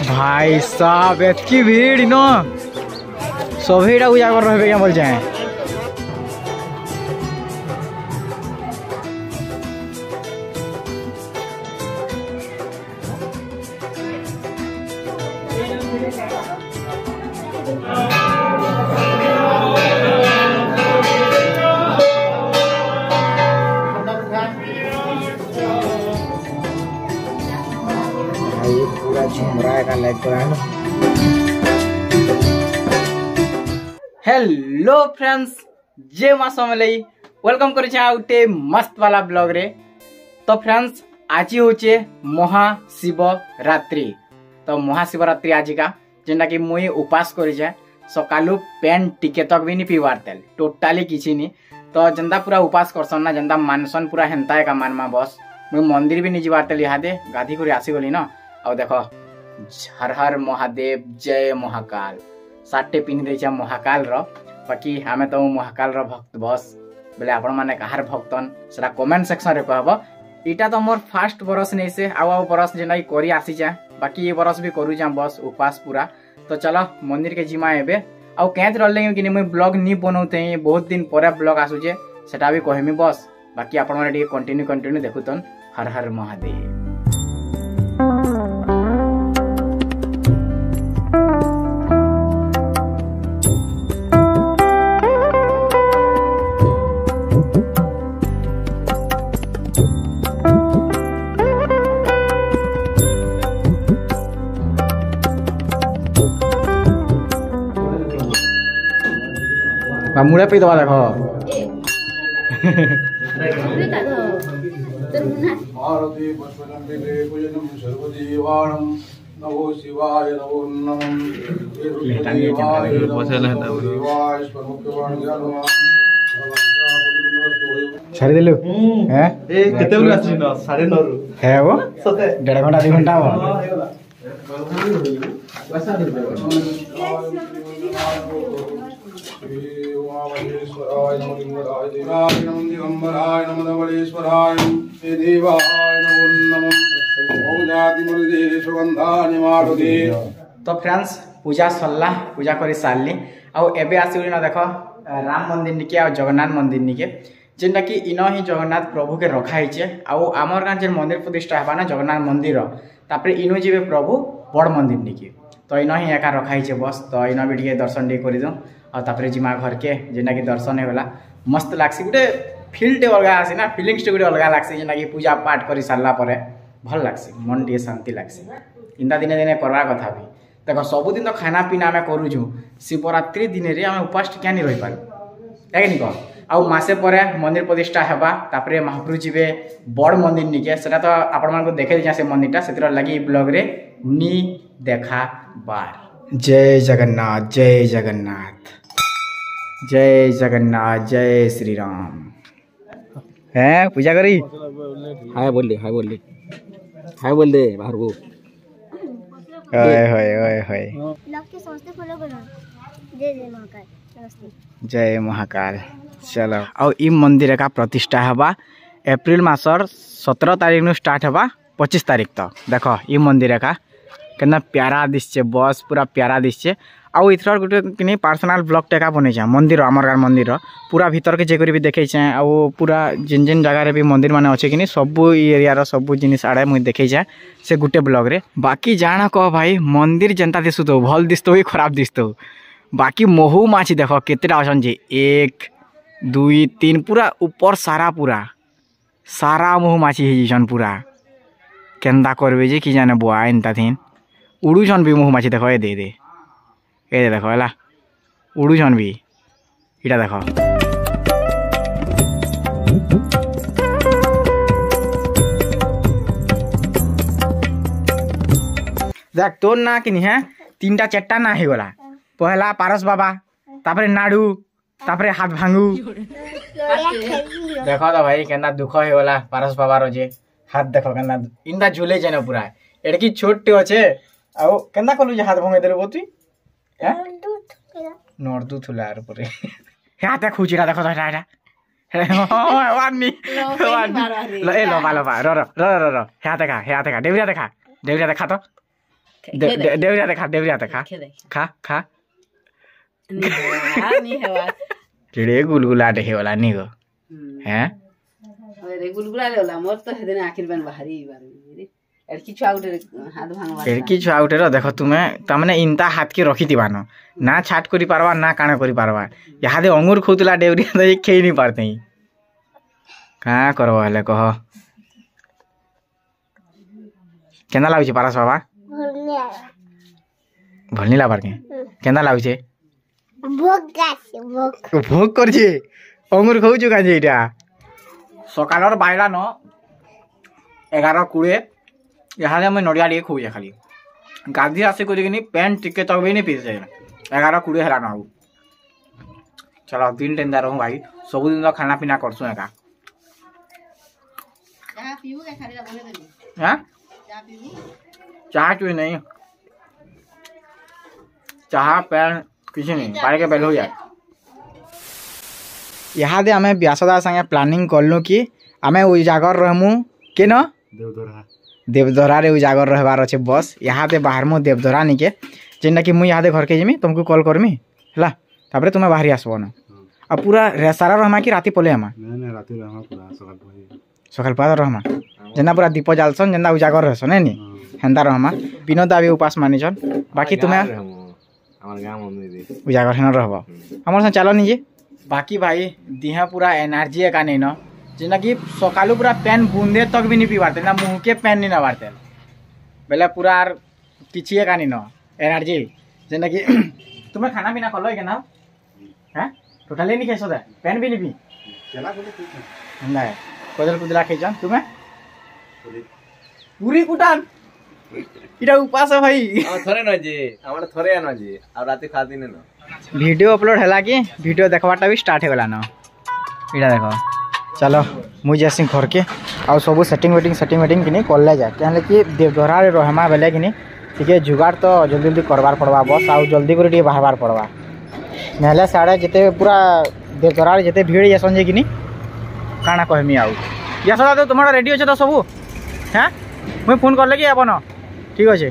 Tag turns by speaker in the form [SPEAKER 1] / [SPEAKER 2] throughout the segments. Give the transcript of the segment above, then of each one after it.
[SPEAKER 1] भाई साहब एतकी भीड़ न सभी उजागर रहे क्या बोल जाए। पूरा झुमरा का लाइट पूरा है। हेलो फ्रेंड्स, जय मां समलेई वेलकम कर गोटे मस्त वाला ब्लॉग रे। तो फ्रेंड्स आज होचे महाशिवरात्रि। तो महाशिवरात्रि आज का जेनटा कि मुई उपास कर सकालू पेन टिके तक भी नहीं पीवार तेल टोटाली किसी नहीं। तो जनता पूरा उपास करसन ना जनता मानसन पूरा हेन्ता है का मानमा बस मुई मंदिर भी नहीं जीवार तेल इहादे गाधी कर आसीगली ना। और देखो हर हर महादेव जय महाकाल साटे पिंधि देछा महाकाल रो। बाकी आमे तो महाकाल रो भक्त बस बोले आपण माने कहार भक्तन सेटा कमेंट सेक्शन रे कहबो। इटा तो मोर फर्स्ट बरस नहीं से आउ बरस जेना करी आसी जा। बाकी ये बरस भी करू जा बस उपास पूरा। तो चलो मंदिर के जिमा एबे आउ केत रहले कि मुई ब्लॉग नी बनौते बहुत दिन पर ब्लॉग आसुजे सेटा भी कहमी बस। बाकी आपण माने कंटिन्यू देखुतन। हर हर महादेव। मुड़े पे दवा देखो नमो शिवाय नमो नमः छाड़ी देलु हैं ए केते बले आछि न 9:30 है वो 1.5 घंटा 2 घंटा हो वामनेश्वराय नमो लिंगराय देवाय नमो दिगंबराय नमो धवलेश्वराय देवाय नमो नमः ओजाति मुरदे सुगंधानि मारुदे। तो फ्रेंड्स पूजा सरला पूजा करी सारली आउ एबे आसीगली न देखो राम मंदिर निके आ जगन्नाथ मंदिर निके जेनटा कि इन ही जगन्नाथ प्रभु के रखा हिचे। आउ आमर गां जे मंदिर प्रतिष्ठा हेबा ना जगन्नाथ मंदिर तापर इनु जीवे प्रभु बड़ मंदिर निके। तो इन ही एका रखा हिचे बस। तो इन भी टिके दर्शन टे करि दो और तापर जिमा घर के जेना कि दर्शन हेला मस्त लागसी गुटे फील टे अलगा आसी ना फीलिंग्स टे गुटे अलगा लागसी जेना कि पूजा पाठ करी सारला परे भल लागसी मन टे शांति लागसी। इंदा दिने दिने करवा कथा भी देखो सबुदिन तो खाना पीना आम करूँ शिवरात्रि दिन रे आम उपास क्या नहीं रही पारू है कि कह आउ मासे परे मंदिर प्रतिष्ठा हेबा तापरे महाप्रभु जीवे बड़ मंदिर निके सेटा तो आपण मानको देखे दिया से मंदिरटा सेतिर लगी ब्लॉग रे नी देखा बार। जय जगन्नाथ जय जगन्नाथ जय जगन्नाथ जय श्री राम। हैं पूजा करी हाय बोल दे हाय बोल दे हाय बोल दे बाहर को ओए लव के समझते फॉलो करो। जय जय महाकाल नमस्ते जय महाकाल। चलो और इ मंदिर का प्रतिष्ठा हवा एप्रिल मासर 17 तारीख नु स्टार्ट हवा 25 तारीख तक। देखो इ मंदिर का केना प्यारा दिसचे बस पूरा प्यारा दिसचे। आउ इथर गोटे कि पर्सनल ब्लॉग टेका बने मंदिर आमर गाँव मंदिर पूरा भीतर के जेकर भी देखे आउ पूरा जिन जिन जगह भी मंदिर माने अच्छे कि सब एरिया सब जिनिस आड़े मुझे देखे से गोटे ब्लॉग रे। बाकी जाना कह भाई मंदिर जनता दिसु तो भल दिसतो ही खराब दिसतो। बाकी महू माछी देखो केतेटा अछन जे 1 2 3 पूरा ऊपर सारा महू माछी हेजन पूरा केंदा करबे जे कि जाने बुआ एंता थिन उड़ुछन भी महू माछी देखो ए दे देखो है उड़ुछन भी इटा देखो। देख तोर ना कि है 3टा 4टा ना हो गला पहला पारस बाबा तापरे नाडू तापरे हाथ भांगू देखो तो भाई केना दुख हो गला पारस बाबा रो जे हाथ देखो केना इंदा झूले जेने पूरा एडकी छोटे अच्छे आउ केना कलु जे हाथ भांगे देले बोतुई नर्दू थुला आर परे हाथ खुचिरा देखो तो एटा वानी ल ए लबा र र र र र हाथ देखा डेविया देखा तो
[SPEAKER 2] देवरिया देखा खा खा
[SPEAKER 3] नहीं है बात
[SPEAKER 2] केड़े गुलगुला देखे वाला नी गो हैं
[SPEAKER 3] अरे गुलगुला ले वाला मोर तो हेदने आखिर बन बाहरी बार एड़की छुआ उठे हाथ भांगवा
[SPEAKER 2] एड़की छुआ उठे रो देखो तुमे तमने इनता हाथ के रखी दिबानो ना छाट करी पारवा ना काना करी पारवा यहाँ दे अंगूर खुतला देवरिया तो एक खेई नहीं पारते ही कहाँ करबो हेले कह केना लाଗୁଛି पारस बाबा भलनी लाबार के केना लाଗୁছে भोग करछे अंगूर खाऊछु काजे एटा सकालर बायला न 11:20 यहाँ मैं नड़िया लिए खुजे खाली गाधी आसे करी पैंट टिके तक भी नहीं पीसे 11:20 है ना चलो दिन टेंदा रहूँ भाई सब दिन तो खाना पीना करसु एका चाह चुई नहीं चाह पैन किसी नहीं पारे के बेल हो जाए यहाँ दे आमे व्यासदा संगे प्लानिंग करलु कि आमे उजागर रहमु के न देवधरा रे उजागर रहबार अच्छे बस यहाँ दे बाहर मु देवधरा निके जेना कि मुई यहाँ दे घर के जिमी तुमको कॉल करमी हला तापरे तुमे बाहरी आसबो न आ पूरा रेसारा रहमा कि राती पले आमा
[SPEAKER 1] नहीं राती रहमा पूरा
[SPEAKER 2] सकाल पाद रहमा जेना पूरा दीप जालसन जेना उजागर रहसन नि हेंदा रहमा विनोद आबी उपास मानिछन बाकी तुमे
[SPEAKER 1] हमर गांव मम्मी दे
[SPEAKER 2] उजागर हेन रहबो हमर संग चलो निजे बाकी भाई दिहा पूरा एनर्जी का नहीं न जेना कि सकालू पूरा पैन बूंदे तक भी नहीं पीबारते ना मुंह के पैन नहीं नबारते बेले पूरा किछि का नहीं न एनर्जी जेना कि तुम्हें खाना पीना करलो के ना हैं टोटली नहीं खेसो दे पैन भी नहीं पी
[SPEAKER 1] चला बोले
[SPEAKER 2] नहीं कोदल कुदला खेजन तुम्हें पूरी कुटान इटा उपास है भाई
[SPEAKER 1] थोड़े न जी हमर थोड़े न जी आ राती खा दिन न
[SPEAKER 2] वीडियो अपलोड हैला कि वीडियो देखवाटा भी स्टार्ट हो गला न इटा देखो चलो मुझे जैसे घर के आ सब सेटिंग वेटिंग कि कले जाए कहले कि देवधरा रे रहमा बेले कि टिके जुगाड़ तो जल्दी जल्दी करबार पड़वा बस आ जल्दी कर टिके बाहर पड़वा नहले साड़े जिते पूरा देवधरा रे जिते भीड़ जसन जे कि काना कहमी आउ या सदा तो तुम्हारा रेडी अच्छे तो सब हैं मुझे फोन कर लगी अपन ठीक अच्छे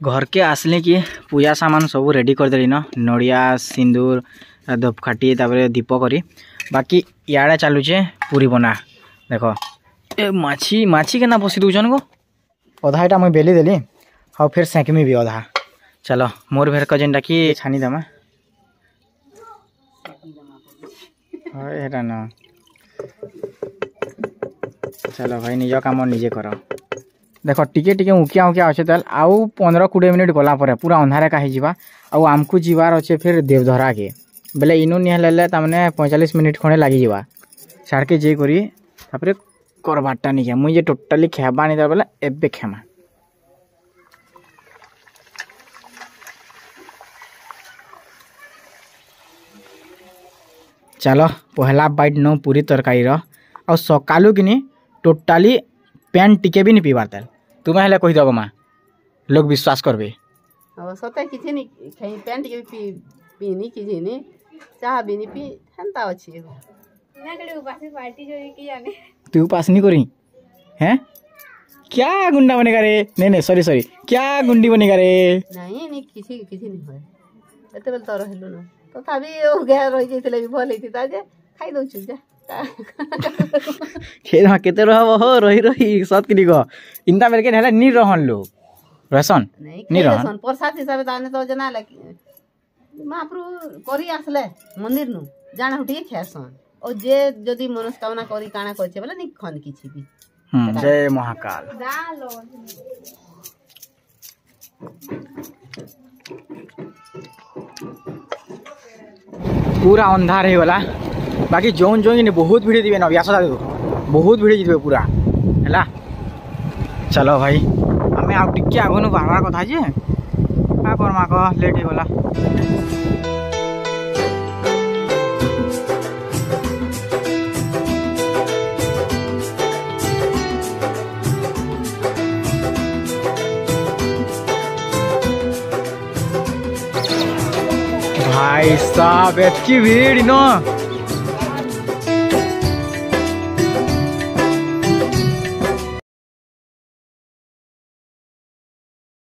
[SPEAKER 2] घर के आसले कि पूजा सामान सब रेडी कर देली न नड़िया सिंदूर धूपकाठी तापर दीप करी बाकी इे चलुचे पूरी बना देख ए माछी के ना बसी दूचन गो अधा यहाँ मुझे बेली देली हाँ फिर सेंकमी भी अधा चलो मोर भेर जेनटा कि छानी देमा ना चलो भाई निज कम निजे कर देख टिके टिके उकिया उकिया अच्छे तेल आउ 15-20 मिनिट गला पूरा अंधारे का जावा आउ आमको जीवार अच्छे फिर देवधरा के बेले इनु निहले तमने 45 मिनिट खंडे लगी जावा छाड़ के जे करी तापरे करबारटा नहीं मुझे टोटाली खेबा नहीं बेले एबे खेमा चलो पहला बाइट न पूरी तरकारी आ सकालू कि टोटाली पैन टिके भी नहीं पीबार तेल तुम्हें हेले कही दब माँ लोग विश्वास करबे
[SPEAKER 3] सते किछि नहीं खाई पैन टिके पी पीनी किछि नहीं चाह भी नहीं पी हेंता अछि ना करे उपास पार्टी जो की जाने
[SPEAKER 2] तू उपास नहीं करी हैं क्या गुंडा बनेगा रे नहीं सॉरी क्या गुंडी बनेगा रे
[SPEAKER 3] नहीं किछि नहीं होय एते बेल तो रहलु न तथापि ओ गे रहि जैतले भी भल हेति ता जे खाई दउ छु जा
[SPEAKER 2] खेद हाँ केते रहबो हो रही सत करी गो इनता बेल के हेला नी रहन लोग रहसन
[SPEAKER 3] नहीं रहन प्रसाद हिसाब दाने तो जना लगे महाप्रभु करी आसले मंदिर नु जाना उठी खेसन और जे जदी मनस्कामना करी काना करछे बोले नी खन किछि भी
[SPEAKER 2] जय महाकाल पूरा अंधार है वाला बाकी जोन बहुत भीड़ दिवे ना व्यास बहुत भीड़ जीते पूरा है चलो भाई आम आउ टे आगन बाहर कथा जे क्या करमा कह लेट हो गला भाई साहब एतकी भीड़ न